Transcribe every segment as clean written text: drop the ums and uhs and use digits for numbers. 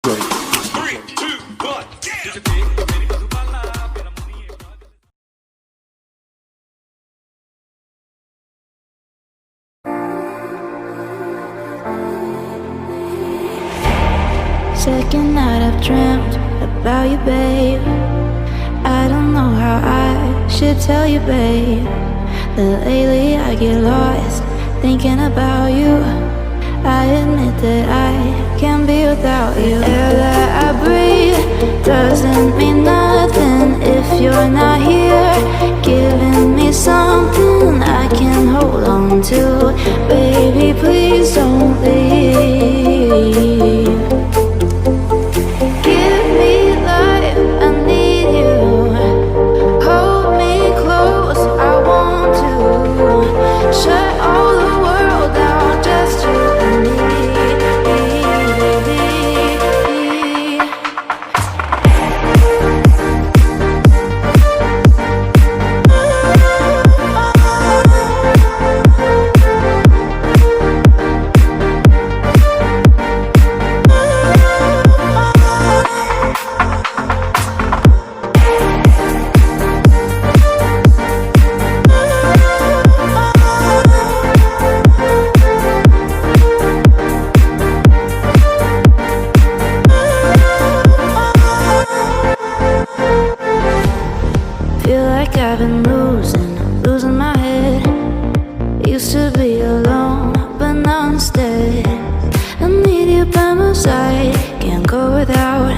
Second night I've dreamt about you, babe. I don't know how I should tell you, babe, that lately I get lost thinking about you. I admit that I can't be without you. Air that I breathe doesn't mean nothing if you're not here, giving me something I can hold on to. Baby, please don't leave. Give me life, I need you. Hold me close, I want to. Shut all the world down, just you and me. I've been losing my head. Used to be alone, but now instead I need you by my side. Can't go without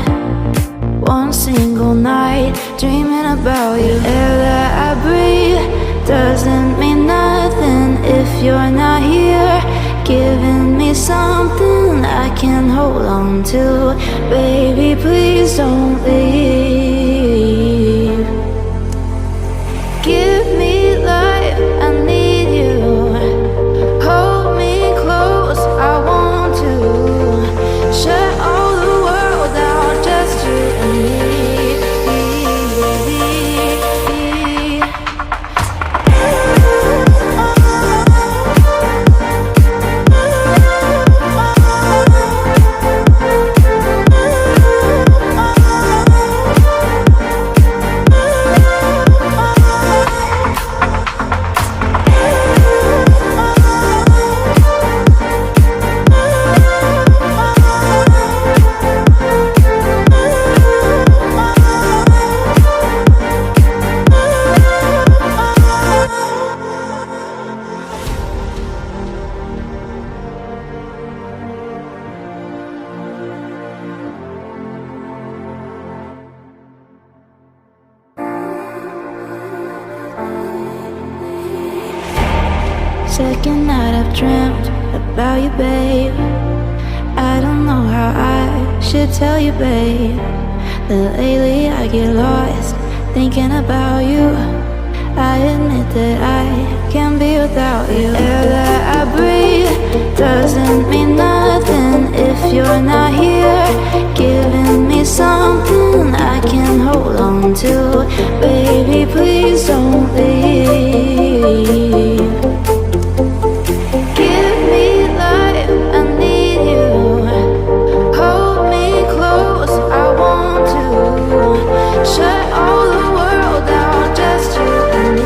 one single night dreaming about you. Air that I breathe doesn't mean nothing if you're not here, giving me something I can hold on to. Baby, please don't leave. Give me life, I need you. Hold me close, I want to. Shut all the world down, just you and me. Second night I've dreamt about you, babe. I don't know how I should tell you, babe, that lately I get lost thinking about you. I admit that I can't be without you. Air that I breathe doesn't mean nothing if you're not here, giving me something I can hold on to. Baby, please don't leave. Give me life, I need you. Hold me close, I want to. Shut all the world down, just you and me.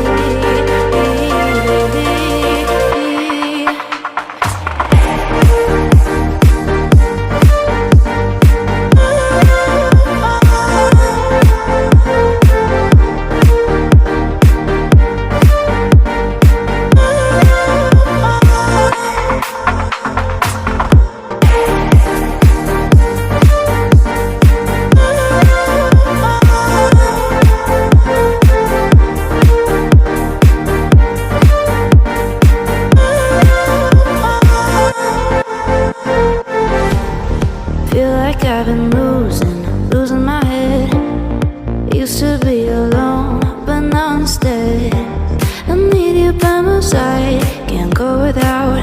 I've been losing my head. Used to be alone, but now instead I need you by my side. Can't go without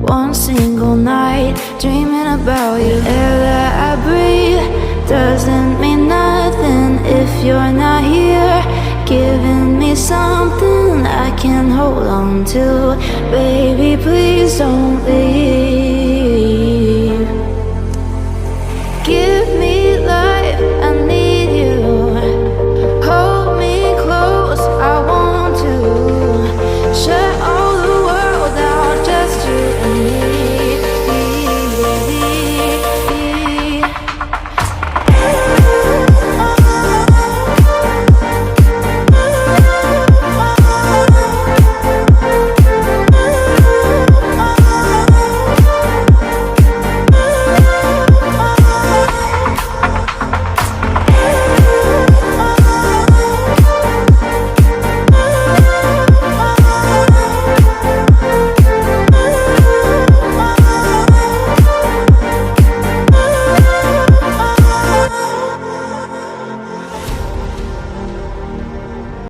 one single night dreaming about you. Air that I breathe doesn't mean nothing if you're not here, giving me something I can hold on to. Baby, please don't leave.